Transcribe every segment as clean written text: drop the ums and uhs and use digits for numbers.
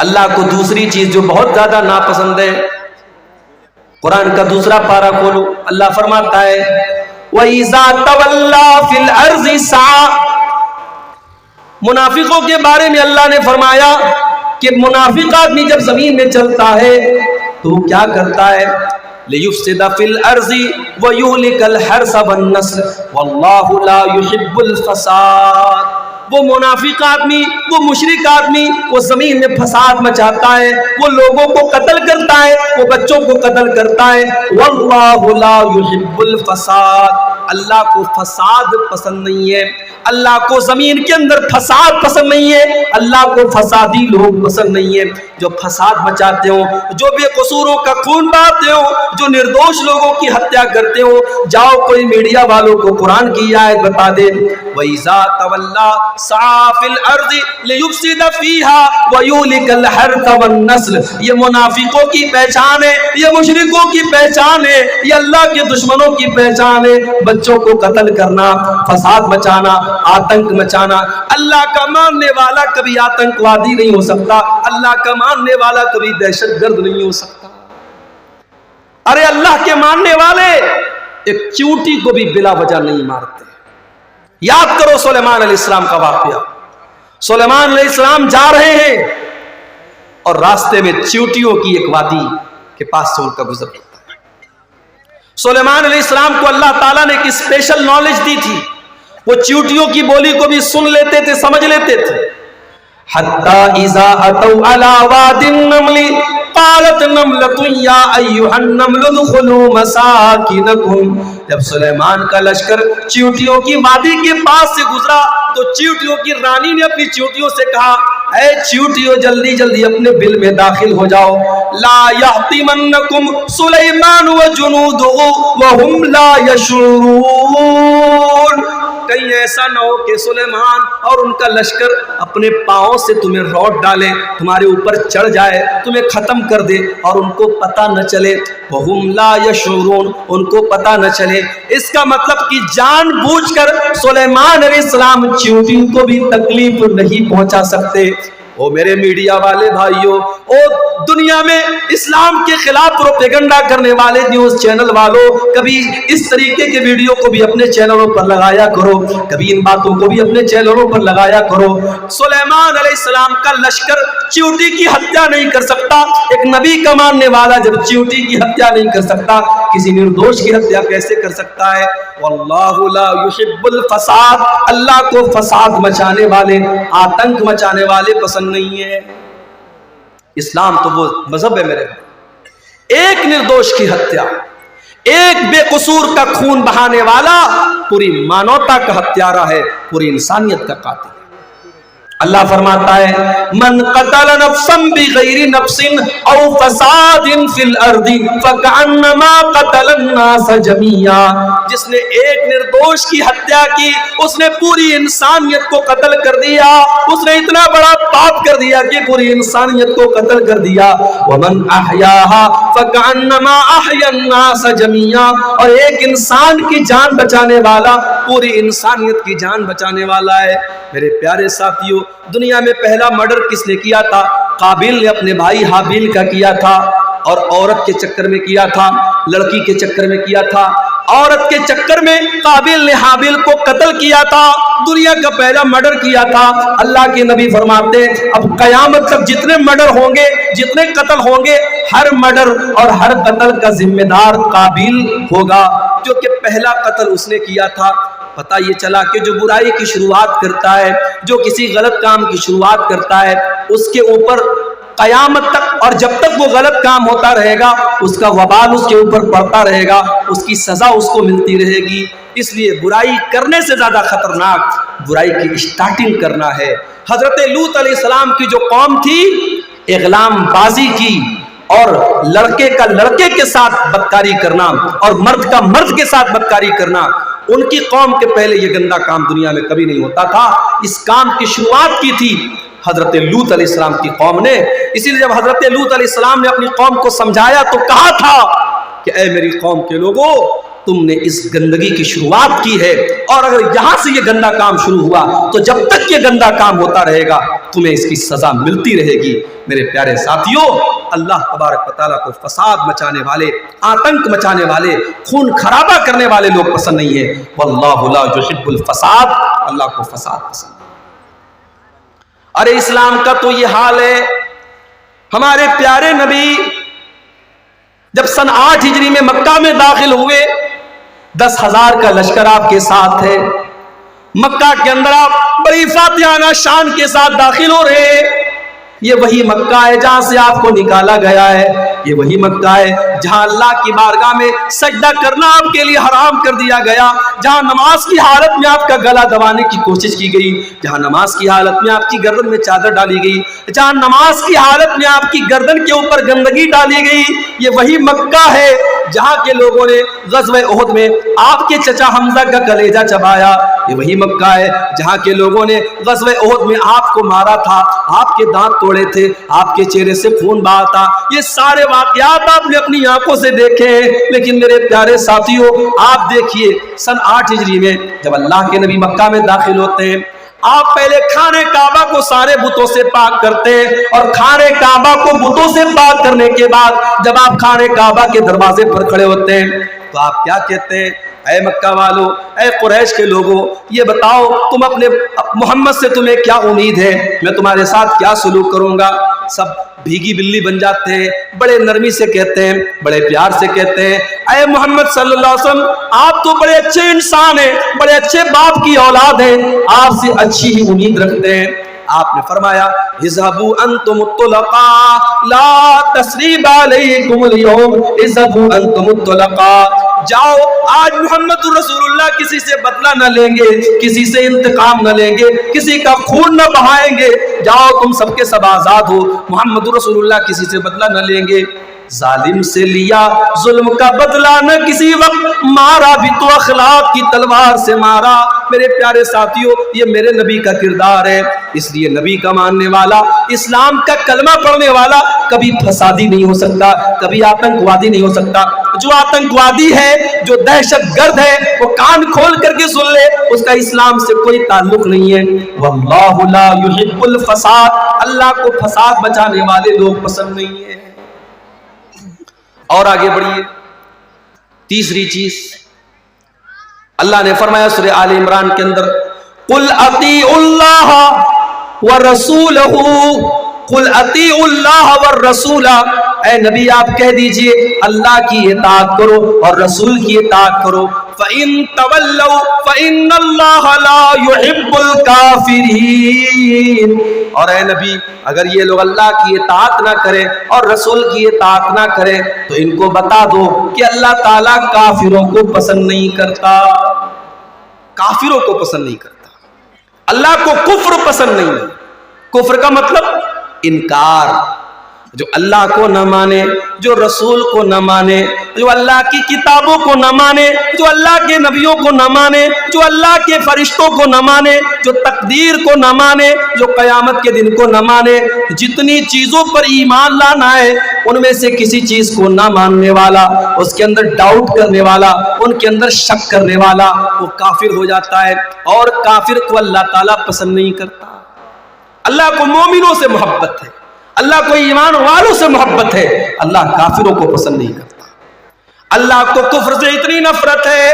اللہ کو دوسری چیز جو بہت زیادہ ناپسند ہے، قرآن کا دوسرا پارہ کھولو، اللہ فرماتا ہے وَإِذَا تَوَلَّى فِي الْأَرْضِ سَعَى۔ منافقوں کے بارے میں اللہ نے فرمایا کہ منافق آدمی جب زمین میں چلتا ہے تو وہ کیا کرتا ہے؟ لِيُفْسِدَ فِي الْأَرْضِ وَيُهْلِكَ الْحَرْثَ وَالنَّسْلَ وَاللَّهُ لَا يُحِبُّ الْفَسَادَ۔ وہ منافق آدمی، وہ مشرک آدمی، وہ زمین میں فساد مچاتا ہے، وہ لوگوں کو قتل کرتا ہے، وہ بچوں کو قتل کرتا ہے۔ وَاللَّهُ لَا يُحِبُّ الْفَسَادَ، اللہ کو فساد پسند نہیں ہے، اللہ کو زمین کے اندر فساد پسند نہیں ہے، اللہ کو فسادی لوگ پسند نہیں ہے، جو فساد مچاتے ہو، جو بے قصوروں کا خون بہاتے ہو، جو نردوش لوگوں کی ہتیا کرتے ہو۔ جاؤ کوئی میڈیا والوں کو قرآن کی آیت بتا دے، وَإِذَا تَوَلَّى سَعَى فِي الْأَرْضِ لِيُفْسِدَ فِيهَا وَيُهْلِكَ الْحَرْثَ وَالنَّسْلَ۔ یہ منافقوں کی پہچان ہے، یہ مشرکوں کی پہچان ہے، یہ اللہ کے دشمنوں کی پہچان ہے۔ بچوں کو قتل کرنا، فساد مچانا، آتنک مچانا۔ اللہ کا ماننے والا کبھی آتنکوادی نہیں ہو سکتا، اللہ کا ماننے والا کبھی دہشت گرد نہیں ہو سکتا۔ ارے اللہ کے ماننے والے ایک چیونٹی کو بھی بلا وجہ نہیں مارتے۔ یاد کرو سلیمان علیہ السلام کا واقعہ۔ سلیمان علیہ السلام جا رہے ہیں اور راستے میں چیونٹیوں کی ایک وادی کے پاس سے ان کا گزر ہوتا ہے۔ سلیمان علیہ السلام کو اللہ تعالیٰ نے ایک اسپیشل نالج دی تھی، وہ چیونٹیوں کی بولی کو بھی سن لیتے تھے، سمجھ لیتے تھے۔ حَتَّى إِذَا أَتَوْا عَلَى وَادِ النَّمْلِ قَالَتْ نَمْلَةٌ يَا أَيُّهَا النَّمْلُ ادْخُلُوا مَسَاكِنَكُمْ۔ جب سلیمان کا لشکر چیونٹیوں کی وادی کے پاس سے گزرا تو چیونٹیوں کی رانی نے اپنی چیونٹیوں سے کہا، اے چیونٹیوں جلدی جلدی اپنے بل میں داخل ہو جاؤ۔ لا يحطمنكم سلیمان وجنوده وهم لا يشعرون۔ کہیں ایسا نہ ہو کہ سلیمان اور ان کا لشکر اپنے پاؤں سے تمہیں روٹ ڈالے، تمہارے اوپر چڑھ جائے، تمہیں ختم کر دے اور ان کو پتہ نہ چلے۔ وَهُمْ لَا يَشْعُرُونَ، ان کو پتہ نہ چلے۔ اس کا مطلب کہ جان بوجھ کر سلیمان علیہ السلام چیونٹیوں کو بھی تکلیف نہیں پہنچا سکتے۔ او میرے میڈیا والے بھائیوں، او دنیا میں اسلام کے خلاف پروپیگنڈا کرنے والے نیوز چینل والوں، کبھی اس طریقے کے ویڈیو کو بھی اپنے چینلوں پر لگایا کرو، کبھی ان باتوں کو بھی اپنے چینلوں پر لگایا کرو۔ سلیمان علیہ السلام کا لشکر چیونٹی کی ہتیا نہیں کر سکتا، ایک نبی کا ماننے والا جب چیونٹی کی ہتیا نہیں کر سکتا، کسی نردوش کی ہتیا کیسے کر سکتا ہے؟ واللہ لا یحب الفساد، اللہ کو فساد مچانے والے، آتنک مچانے والے پسند نہیں ہے۔ اسلام تو وہ مذہب ہے میرے بھائی، ایک نردوش کی ہتیا، ایک بے قصور کا خون بہانے والا پوری مانوتا کا ہتھیارہ ہے، پوری انسانیت کا قاتل ہے۔ اللہ فرماتا ہے من قتل نفسا بغیر نفس او فساد فی الارض فکأنما قتل الناس جميعا۔ جس نے ایک نردوش کی ہتیا کی، اس نے پوری انسانیت کو قتل کر دیا، اس نے اتنا بڑا پاپ کر دیا کہ پوری انسانیت کو قتل کر دیا۔ ومن احیاها فکأنما احیا الناس جميعا، اور ایک انسان کی جان بچانے والا پوری انسانیت کی جان بچانے والا ہے۔ میرے پیارے ساتھیوں، دنیا میں پہلا مرڈر کس نے کیا تھا؟ قابیل نے اپنے بھائی حابیل کا کیا تھا، اور عورت کے چکر میں کیا تھا، لڑکی کے چکر میں کیا تھا۔ عورت کے چکر میں قابیل نے حابیل کو قتل کیا تھا، دنیا کا پہلا مرڈر کیا تھا۔ اللہ کے نبی فرماتے ہیں اب قیامت تک جتنے مرڈر ہوں گے، جتنے قتل ہوں گے، ہر مرڈر اور ہر قتل کا ذمہ دار قابیل ہوگا، جو کہ پہلا قتل اس نے کیا تھا۔ پتہ یہ چلا کہ جو برائی کی شروعات کرتا ہے، جو کسی غلط کام کی شروعات کرتا ہے، اس کے اوپر قیامت تک اور جب تک وہ غلط کام ہوتا رہے گا، اس کا وبال اس کے اوپر پڑتا رہے گا، اس کی سزا اس کو ملتی رہے گی۔ اس لیے برائی کرنے سے زیادہ خطرناک برائی کی اسٹارٹنگ کرنا ہے۔ حضرت لوط علیہ السلام کی جو قوم تھی، اغلام بازی کی اور لڑکے کا لڑکے کے ساتھ بدکاری کرنا اور مرد کا مرد کے ساتھ بدکاری کرنا، ان کی قوم کے پہلے یہ گندا کام دنیا میں کبھی نہیں ہوتا تھا۔ اس کام کی شروعات کی تھی حضرت لوط علیہ السلام کی قوم نے۔ اسی لیے جب حضرت لوط علیہ السلام نے اپنی قوم کو سمجھایا تو کہا تھا کہ اے میری قوم کے لوگوں، تم نے اس گندگی کی شروعات کی ہے، اور اگر یہاں سے یہ گندا کام شروع ہوا تو جب تک یہ گندا کام ہوتا رہے گا تمہیں اس کی سزا ملتی رہے گی۔ میرے پیارے ساتھیوں، اللہ تبارک و تعالیٰ کو فساد مچانے والے، آتنک مچانے والے، خون خرابہ کرنے والے لوگ پسند نہیں ہیں۔ واللہ لا یحب الفساد، اللہ کو فساد پسند ہے۔ ارے اسلام کا تو یہ حال ہے، ہمارے پیارے نبی جب سن 8 ہجری میں مکہ میں داخل ہوئے، 10,000 کا لشکر آپ کے ساتھ ہے، مکہ کے اندر آپ بڑی فاتحانہ شان کے ساتھ داخل ہو رہے ہیں۔ یہ وہی مکہ ہے جہاں سے آپ کو نکالا گیا ہے، یہ وہی مکہ ہے جہاں اللہ کی بارگاہ میں سجدہ کرنا آپ کے لیے حرام کر دیا گیا، جہاں نماز کی حالت میں آپ کا گلا دبانے کی کوشش کی گئی، جہاں نماز کی حالت میں آپ کی گردن میں چادر ڈالی گئی، جہاں نماز کی حالت میں آپ کی گردن کے اوپر گندگی ڈالی گئی۔ یہ وہی مکہ ہے جہاں کے لوگوں نے غزوہ احد میں آپ کے چچا حمزہ کا کلیجہ چبایا، یہ وہی مکہ ہے جہاں کے لوگوں نے غزوہ احد میں آپ کو مارا تھا، آپ کے دانت توڑے تھے، آپ کے چہرے سے خون بہا تھا۔ یہ سارے واقعات آپ نے اپنی آنکھوں سے دیکھے ہیں، لیکن میرے پیارے ساتھیوں آپ دیکھیے سن 8 ہجری میں جب اللہ کے نبی مکہ میں داخل ہوتے ہیں، آپ پہلے خانہ کعبہ کو سارے بتوں سے پاک کرتے ہیں، اور خانہ کعبہ کو بتوں سے پاک کرنے کے بعد جب آپ خانہ کعبہ کے دروازے پر کھڑے ہوتے ہیں تو آپ کیا کہتے ہیں؟ اے مکہ والو، اے قریش کے لوگوں، یہ بتاؤ تم اپنے محمد سے تمہیں کیا امید ہے، میں تمہارے ساتھ کیا سلوک کروں گا؟ سب بھیگی بلی بن جاتے ہیں، بڑے نرمی سے کہتے ہیں، بڑے پیار سے کہتے ہیں، اے محمد صلی اللہ علیہ وسلم آپ تو بڑے اچھے انسان ہیں، بڑے اچھے باپ کی اولاد ہیں، آپ سے اچھی ہی امید رکھتے ہیں۔ آپ نے فرمایا اذهبوا انتم الطلقاء لا تثریب علیکم اليوم، اذهبوا انتم الطلقاء، جاؤ آج محمد رسول اللہ کسی سے بدلہ نہ لیں گے، کسی سے انتقام نہ لیں گے، کسی کا خون نہ بہائیں گے، جاؤ تم سب کے سب آزاد ہو، محمد رسول اللہ کسی سے بدلہ نہ لیں گے۔ ظالم سے لیا ظلم کا بدلہ نہ کسی وقت، مارا بھی تو اخلاق کی تلوار سے مارا۔ میرے پیارے ساتھیوں یہ میرے نبی کا کردار ہے، اس لیے نبی کا ماننے والا، اسلام کا کلمہ پڑھنے والا کبھی فسادی نہیں ہو سکتا، کبھی آتنکوادی نہیں ہو سکتا۔ جو آتنکوادی ہے، جو دہشت گرد ہے، وہ کان کھول کر کے سن لے، اس کا اسلام سے کوئی تعلق نہیں ہے۔ واللہ لا یحب الفساد، اللہ کو فساد مچانے والے لوگ پسند نہیں ہیں۔ اور آگے بڑھیے، تیسری چیز اللہ نے فرمایا سورہ آل عمران کے اندر، قل اطیعوا اللہ ورسولہ، قل اطیعوا اللہ والرسول، اے نبی آپ کہہ دیجئے اللہ کی اطاعت کرو اور رسول کی اطاعت کرو۔ فَإِن تَوَلَّوْا فَإِنَّ اللَّهَ لَا يُحِبُّ الْكَافِرِينَ، اور اے نبی اگر یہ لوگ اللہ کی اطاعت نہ کریں اور رسول کی اطاعت نہ کریں تو ان کو بتا دو کہ اللہ تعالیٰ کافروں کو پسند نہیں کرتا، کافروں کو پسند نہیں کرتا، اللہ کو کفر پسند نہیں ہے۔ کفر کا مطلب انکار، جو اللہ کو نہ مانے، جو رسول کو نہ مانے، جو اللہ کی کتابوں کو نہ مانے، جو اللہ کے نبیوں کو نہ مانے، جو اللہ کے فرشتوں کو نہ مانے، جو تقدیر کو نہ مانے، جو قیامت کے دن کو نہ مانے، جتنی چیزوں پر ایمان لانا ہے ان میں سے کسی چیز کو نہ ماننے والا، اس کے اندر ڈاؤٹ کرنے والا، ان کے اندر شک کرنے والا، وہ کافر ہو جاتا ہے، اور کافر کو اللہ تعالیٰ پسند نہیں کرتا۔ اللہ کو مومنوں سے محبت ہے، اللہ کو ایمان والوں سے محبت ہے، اللہ کافروں کو پسند نہیں کرتا۔ اللہ کو کفر سے اتنی نفرت ہے،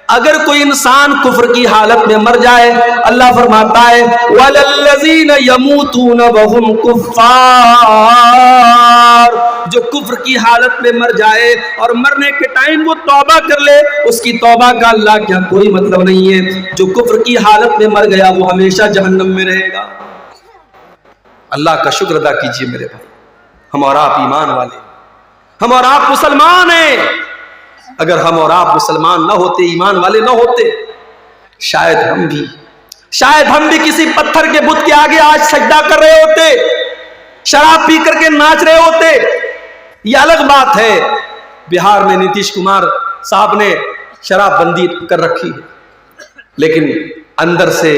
اگر کوئی انسان کفر کی حالت میں مر جائے، اللہ فرماتا ہے وَلَلَّذِينَ يَمُوتُونَ وَهُمْ كُفَّارٌ، جو کفر کی حالت میں مر جائے اور مرنے کے ٹائم وہ توبہ کر لے، اس کی توبہ کا اللہ کیا کوئی مطلب نہیں ہے۔ جو کفر کی حالت میں مر گیا وہ ہمیشہ جہنم میں رہے گا۔ اللہ کا شکر ادا کیجئے میرے بھائی، ہم اور آپ ایمان والے، ہم اور آپ مسلمان ہیں۔ اگر ہم اور آپ مسلمان نہ ہوتے، ایمان والے نہ ہوتے، شاید ہم بھی کسی پتھر کے بت کے آگے آج سجدہ کر رہے ہوتے، شراب پی کر کے ناچ رہے ہوتے۔ یہ الگ بات ہے، بہار میں نتیش کمار صاحب نے شراب بندی کر رکھی ہے، لیکن اندر سے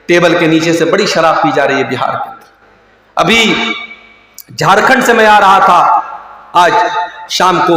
ٹیبل کے نیچے سے بڑی شراب پی جا رہی ہے بہار کے اندر۔ ابھی جھارکھنڈ سے میں آ رہا تھا، آج شام کو